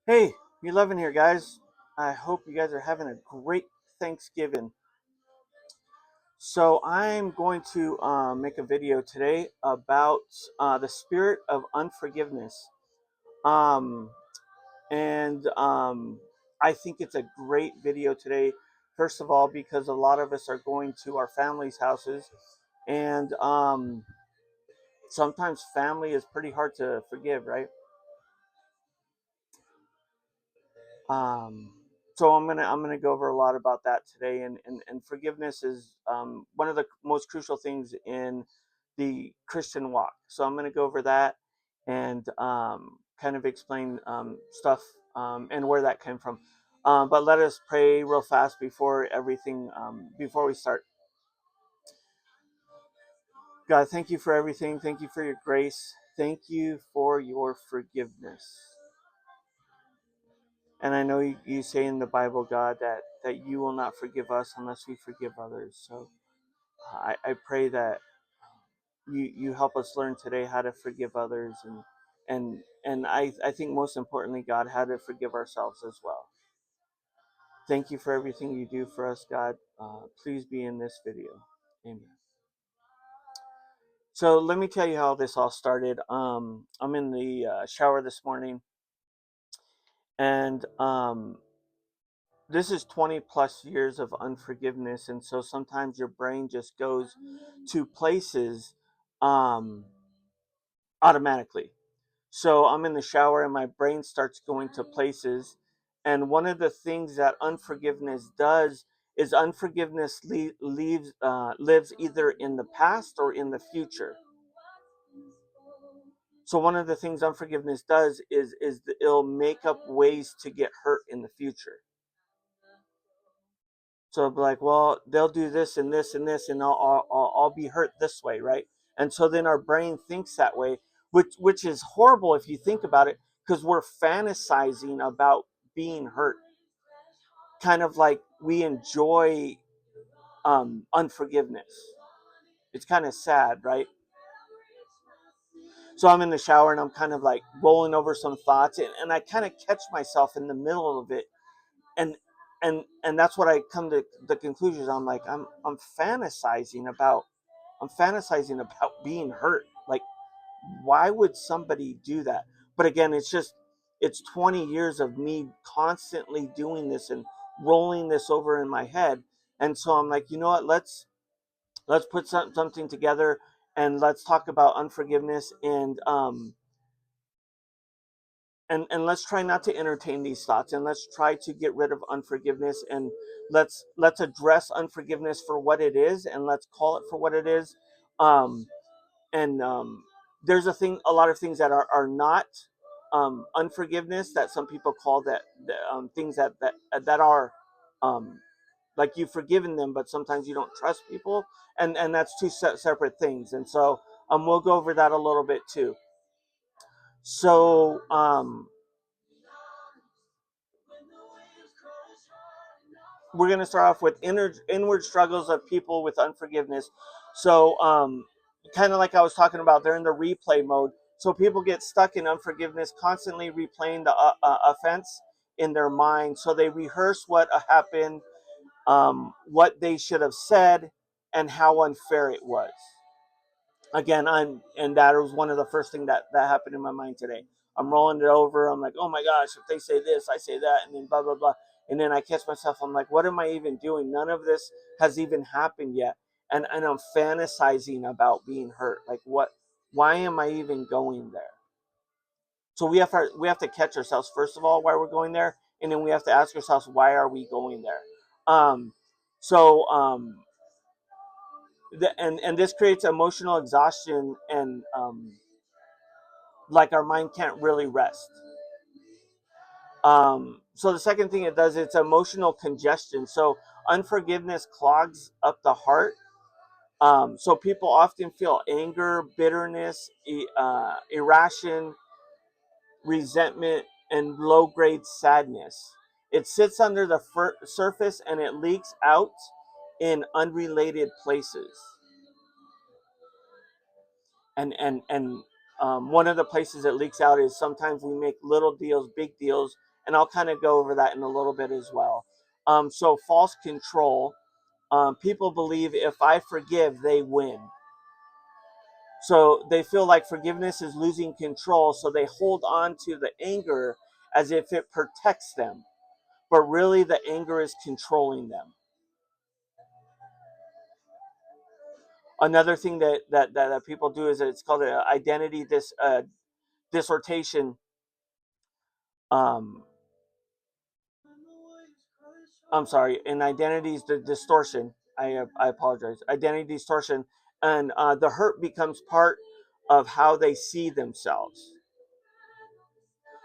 Hey, you loving here, guys. I hope you guys are having a great Thanksgiving. So I'm going to make a video today about the spirit of unforgiveness. Um, and I think it's a great video today. First of all, because a lot of us are going to our families' houses, and sometimes family is pretty hard to forgive, right? Um, so I'm gonna go over a lot about that today, and forgiveness is one of the most crucial things in the Christian walk. So I'm gonna go over that and kind of explain stuff and where that came from. But let us pray real fast before everything before we start. God, thank you for everything. Thank you for your grace. Thank you for your forgiveness. And I know you say in the Bible, God, that you will not forgive us unless we forgive others. So I pray that you help us learn today how to forgive others and I think most importantly, God, how to forgive ourselves as well. Thank you for everything you do for us, God. Please be in this video. Amen. So let me tell you how this all started. I'm in the shower this morning, and this is 20 plus years of unforgiveness, and so sometimes your brain just goes to places um automatically. So I'm in the shower and my brain starts going to places, and one of the things that unforgiveness does is unforgiveness lives either in the past or in the future. So one of the things unforgiveness does is it'll make up ways to get hurt in the future. So I'll be like, well, they'll do this and this and this, and I'll be hurt this way, right? And so then our brain thinks that way, which is horrible if you think about it, because we're fantasizing about being hurt, kind of like we enjoy unforgiveness. It's kind of sad, right? So I'm in the shower and I'm kind of like rolling over some thoughts, and I kind of catch myself in the middle of it, and and that's what I come to the conclusion. I'm like, I'm fantasizing about being hurt. Like, why would somebody do that? But again, it's 20 years of me constantly doing this and rolling this over in my head. And so I'm like, you know what? Let's put something together and let's talk about unforgiveness, and let's try not to entertain these thoughts, and let's try to get rid of unforgiveness, and let's address unforgiveness for what it is, and let's call it for what it is. Um, and there's a lot of things that are not unforgiveness, that some people call that things that are um, like you've forgiven them, but sometimes you don't trust people, and that's two separate things. And so we'll go over that a little bit too. So we're going to start off with inward struggles of people with unforgiveness. So, kind of like I was talking about, they're in the replay mode. So people get stuck in unforgiveness, constantly replaying the offense in their mind. So they rehearse what happened, what they should have said, and how unfair it was. Again, and that was one of the first things that happened in my mind today. I'm rolling it over. I'm like, oh my gosh, if they say this, I say that, and then blah blah blah. And then I catch myself. I'm like, what am I even doing? None of this has even happened yet, and I'm fantasizing about being hurt. Like, what? Why am I even going there? So we have to catch ourselves, first of all, why we're going there, and then we have to ask ourselves, why are we going there? Um, so and this creates emotional exhaustion, and like our mind can't really rest. So the second thing it does, it's emotional congestion. So unforgiveness clogs up the heart. So people often feel anger, bitterness, irration, resentment, and low grade sadness. It sits under the surface and it leaks out in unrelated places. And one of the places it leaks out is sometimes we make little deals big deals, And I'll kind of go over that in a little bit as well. So false control. People believe if I forgive, they win. So they feel like forgiveness is losing control, so they hold on to the anger as if it protects them. But really, the anger is controlling them. Another thing that people do is that it's called an identity distortion. Um, I'm sorry, an identity distortion. I apologize. Identity distortion, and the hurt becomes part of how they see themselves.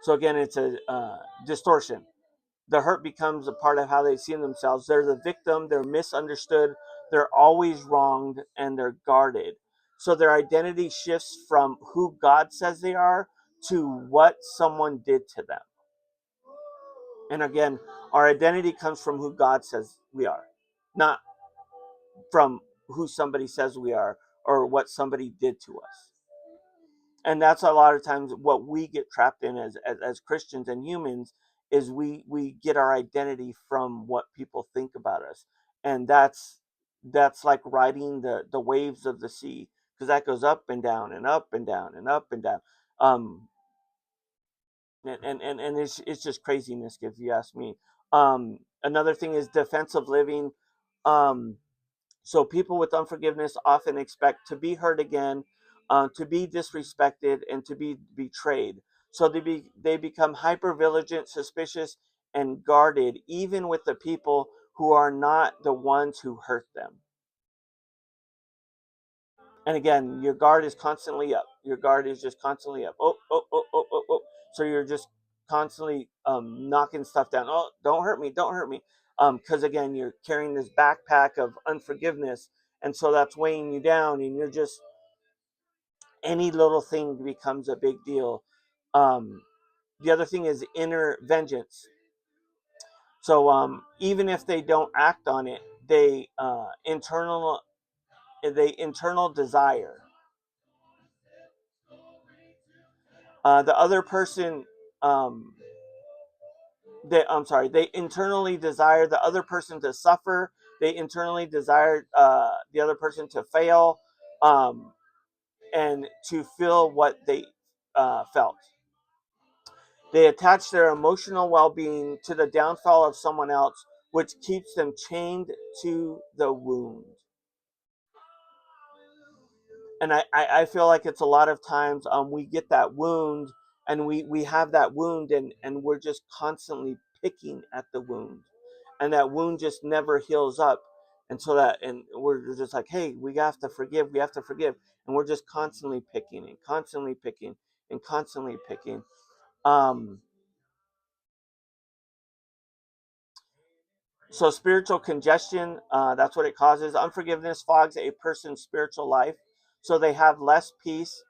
So again, it's a distortion. The hurt becomes a part of how they see themselves. They're the victim. They're misunderstood. They're always wronged, and they're guarded. So their identity shifts from who God says they are to what someone did to them. And again, our identity comes from who God says we are, not from who somebody says we are or what somebody did to us. And that's a lot of times what we get trapped in as Christians and humans is we get our identity from what people think about us. And that's like riding the waves of the sea, because that goes up and down and up and down and up and down. um and it's just craziness, if you ask me. Another thing is defensive living. So people with unforgiveness often expect to be hurt again, to be disrespected, and to be betrayed. So they become hyper vigilant, suspicious, and guarded, even with the people who are not the ones who hurt them. And again, your guard is constantly up. Your guard is just constantly up. Oh, oh, oh, oh, oh, oh. So you're just constantly knocking stuff down. Oh, don't hurt me, don't hurt me. Because again, you're carrying this backpack of unforgiveness, and so that's weighing you down, and you're just, any little thing becomes a big deal. Um, the other thing is inner vengeance. So even if they don't act on it, they internal desire the other person. Um, they internally desire the other person to suffer. They internally desire the other person to fail, um, and to feel what they felt. They attach their emotional well-being to the downfall of someone else, which keeps them chained to the wound. And I feel like it's a lot of times we get that wound, and we have that wound, and we're just constantly picking at the wound, and that wound just never heals up. And we're just like, hey, we have to forgive, and we're just constantly picking and constantly picking and constantly picking. um so spiritual congestion, that's what it causes. Unforgiveness fogs a person's spiritual life, so they have less peace.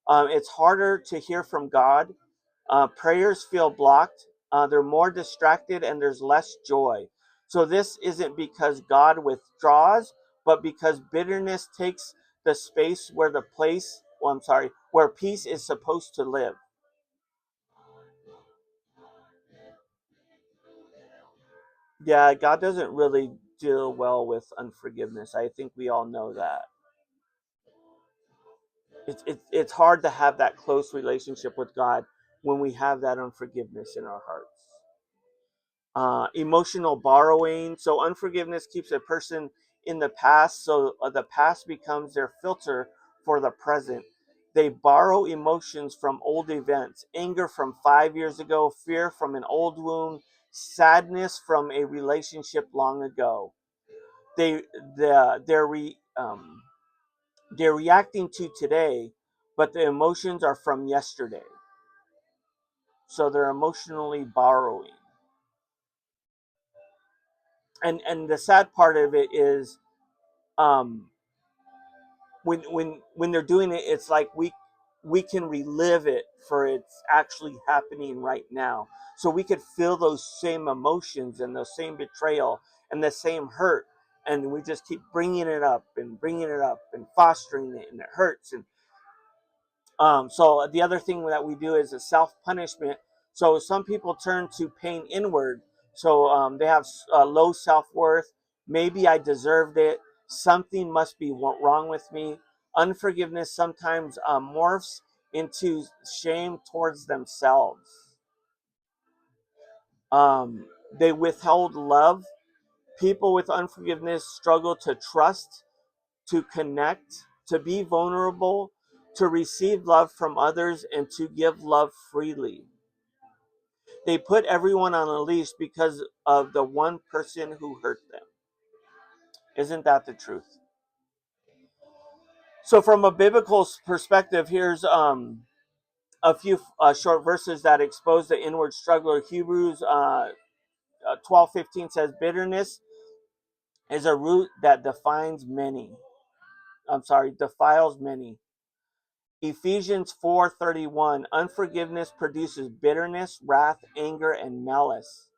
It's harder to hear from God. Prayers feel blocked. They're more distracted, and there's less joy. So this isn't because God withdraws, but because bitterness takes the space where where peace is supposed to live. Yeah, God doesn't really deal well with unforgiveness. I think we all know that. It's hard to have that close relationship with God when we have that unforgiveness in our hearts. Emotional borrowing. So unforgiveness keeps a person in the past, so the past becomes their filter for the present. They borrow emotions from old events, anger from 5 years ago, fear from an old wound, sadness from a relationship long ago. They the they're reacting to today, but the emotions are from yesterday. So they're emotionally borrowing. And the sad part of it is, um, when they're doing it, it's like we can relive it for it's actually happening right now. So we could feel those same emotions and the same betrayal and the same hurt, and we just keep bringing it up and bringing it up and fostering it, and it hurts. And so the other thing that we do is a self punishment. So some people turn to pain inward. So they have low self-worth. Maybe I deserved it. Something must be wrong with me. Unforgiveness sometimes morphs into shame towards themselves. They withhold love. People with unforgiveness struggle to trust, to connect, to be vulnerable, to receive love from others, and to give love freely. They put everyone on a leash because of the one person who hurt them. Isn't that the truth? So, from a biblical perspective, here's a few short verses that expose the inward struggle. Hebrews 12:15 says, "Bitterness is a root that defiles many." Ephesians 4:31, "Unforgiveness produces bitterness, wrath, anger, and malice."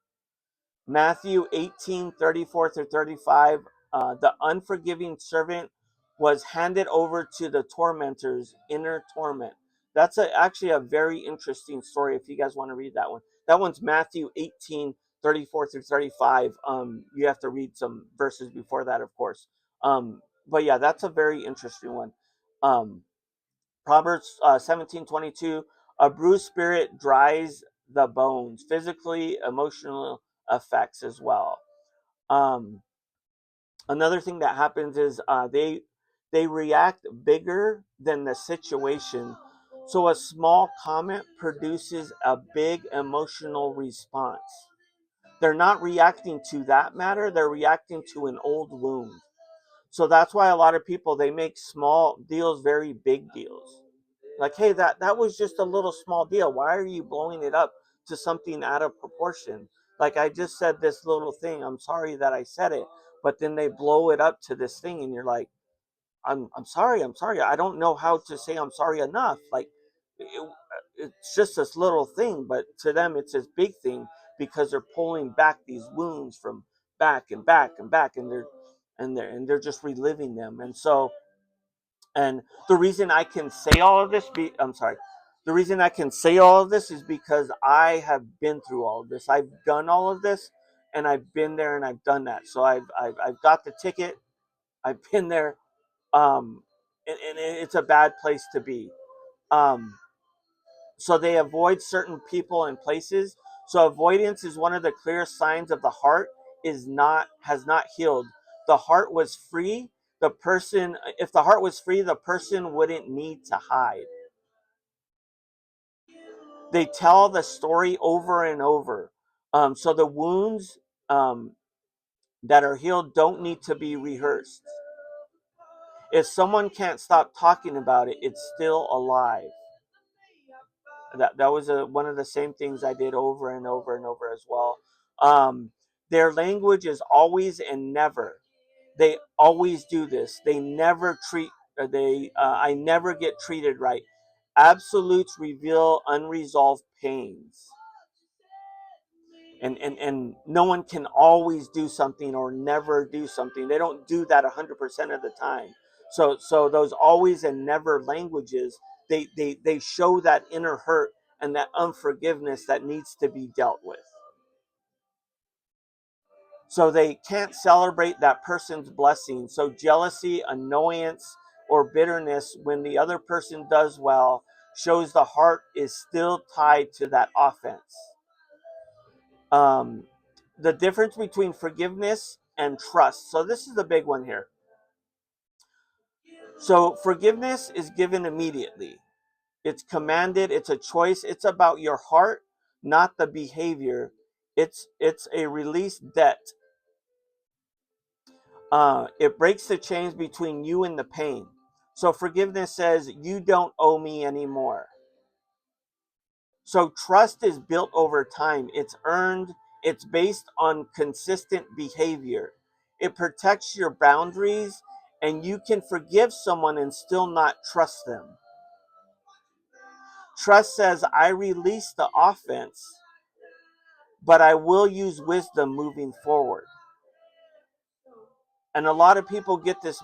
Matthew 18:34 through 35, "The unforgiving servant was handed over to the tormentors, inner torment." That's actually a very interesting story if you guys want to read that one. That one's Matthew 18:34 through 35. You have to read some verses before that, of course. But yeah, that's a very interesting one. Um, Proverbs 17:22, "A bruised spirit dries the bones," physically, emotional effects as well. Um, Another thing that happens is they react bigger than the situation. So a small comment produces a big emotional response. They're not reacting to that matter, they're reacting to an old wound. So that's why a lot of people, they make small deals very big deals. Like, hey, that was just a little small deal. Why are you blowing it up to something out of proportion? Like, I just said this little thing. I'm sorry that I said it. But then they blow it up to this thing, and you're like, I'm sorry, I'm sorry. I don't know how to say I'm sorry enough. Like, it, it's just this little thing, but to them it's this big thing because they're pulling back these wounds from back and back and back, and they're just reliving them. And so, and the reason I can say all of this, I'm sorry, the reason I can say all of this is because I have been through all of this. I've done all of this, and I've been there and I've done that. So I've got the ticket. I've been there, and it's a bad place to be. Um, so they avoid certain people and places. So avoidance is one of the clear signs of the heart is not has not healed. The heart was free. The person, if the heart was free, the person wouldn't need to hide. They tell the story over and over. So the wounds that are healed don't need to be rehearsed. If someone can't stop talking about it, it's still alive. That was one of the same things I did over and over and over as well. Um, their language is always and never. They always do this. They never treat. I never get treated right. Absolutes reveal unresolved pains. And no one can always do something or never do something. They don't do that 100% of the time. So those always and never languages, they show that inner hurt and that unforgiveness that needs to be dealt with. So they can't celebrate that person's blessing. So jealousy, annoyance, or bitterness when the other person does well shows the heart is still tied to that offense. um, the difference between forgiveness and trust. So this is the big one here. So forgiveness is given immediately. It's commanded, it's a choice, it's about your heart, not the behavior. It's a released debt. It breaks the chains between you and the pain. So forgiveness says you don't owe me anymore. So trust is built over time. It's earned. It's based on consistent behavior. It protects your boundaries, and you can forgive someone and still not trust them. Trust says, I release the offense, but I will use wisdom moving forward. And a lot of people get this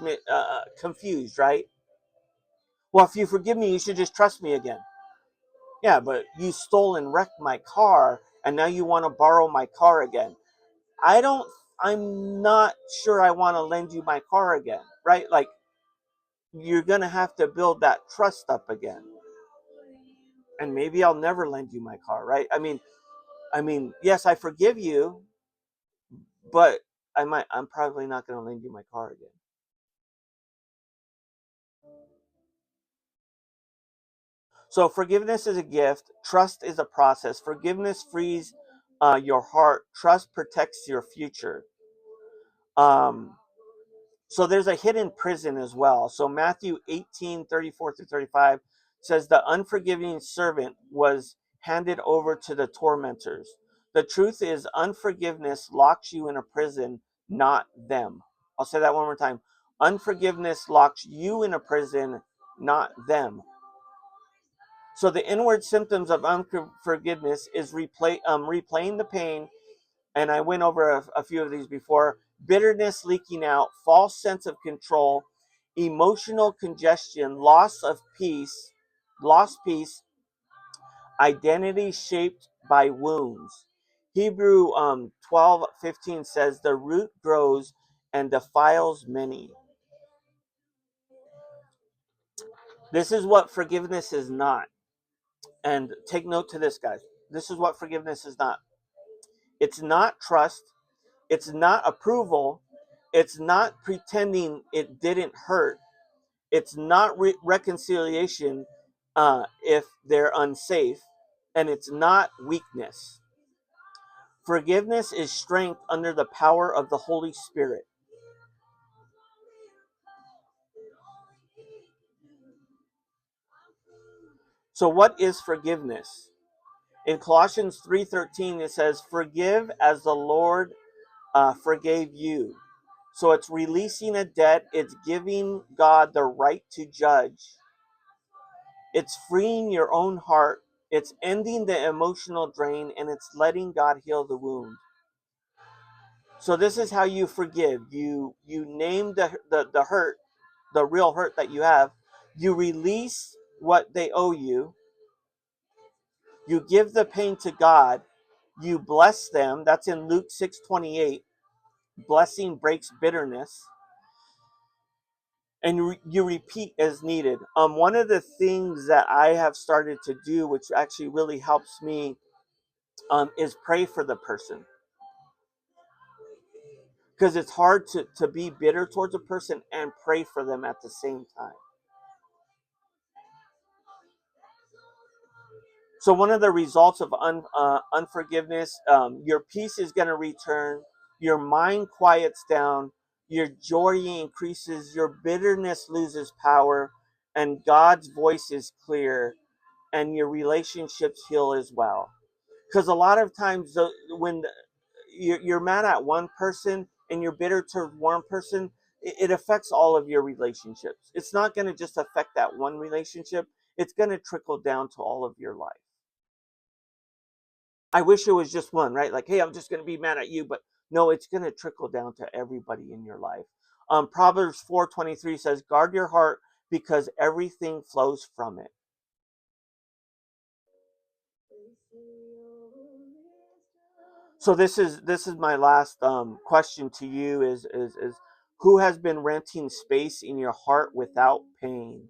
confused, right? Well, if you forgive me, you should just trust me again. Yeah, but you stole and wrecked my car, and now you want to borrow my car again. I don't, I'm not sure I want to lend you my car again, right? Like, you're going to have to build that trust up again. And maybe I'll never lend you my car, right? I mean, yes, I forgive you, but I'm probably not going to lend you my car again. So forgiveness is a gift. Trust is a process. Forgiveness frees your heart. Trust protects your future. Um, so there's a hidden prison as well. So Matthew 18:34-35 says the unforgiving servant was handed over to the tormentors. The truth is, unforgiveness locks you in a prison, not them. I'll say that one more time. Unforgiveness locks you in a prison, not them. So the inward symptoms of unforgiveness is replaying the pain, and I went over a few of these before. Bitterness leaking out, false sense of control, emotional congestion, lost peace, identity shaped by wounds. Hebrew 12:15 says, the root grows and defiles many. This is what forgiveness is not. And take note to this, guys. This is what forgiveness is not. It's not trust. It's not approval. It's not pretending it didn't hurt. It's not reconciliation if they're unsafe. And it's not weakness. Forgiveness is strength under the power of the Holy Spirit. So what is forgiveness? In Colossians 3:13 it says, forgive as the Lord forgave you. So it's releasing a debt, it's giving God the right to judge, it's freeing your own heart, it's ending the emotional drain, and it's letting God heal the wound. So this is how you forgive. You name the hurt, the real hurt that you have. You release what they owe you. You give the pain to God. You bless them. That's in Luke 6:28. Blessing breaks bitterness. And you repeat as needed. One of the things that I have started to do, which actually really helps me, is pray for the person, because it's hard to be bitter towards a person and pray for them at the same time. So one of the results of unforgiveness, your peace is going to return, your mind quiets down, your joy increases, your bitterness loses power, and God's voice is clear, and your relationships heal as well. Because a lot of times when you're mad at one person and you're bitter towards one person, it affects all of your relationships. It's not going to just affect that one relationship, it's going to trickle down to all of your life. I wish it was just one, right? Like, hey, I'm just going to be mad at you, but no, it's going to trickle down to everybody in your life. Proverbs 4:23 says, guard your heart because everything flows from it. So this is my last question to you is who has been renting space in your heart without pain?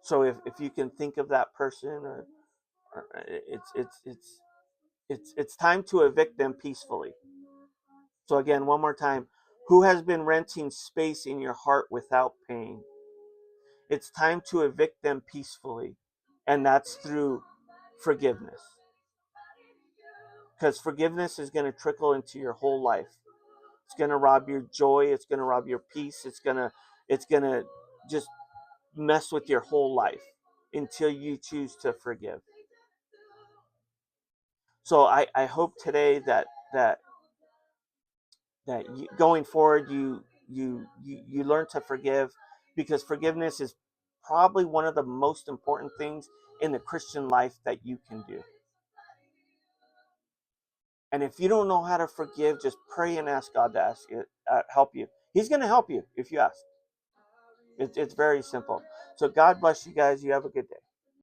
So if you can think of that person, or it's time to evict them peacefully. So again, one more time, who has been renting space in your heart without pain? It's time to evict them peacefully, and that's through forgiveness. Because forgiveness is going to trickle into your whole life. It's going to rob your joy. It's going to rob your peace. It's going to just mess with your whole life until you choose to forgive. So I hope today that going forward you learn to forgive, because forgiveness is probably one of the most important things in the Christian life that you can do. And if you don't know how to forgive, just pray and ask God to help you. He's going to help you if you ask. It's very simple. So God bless you guys. You have a good day.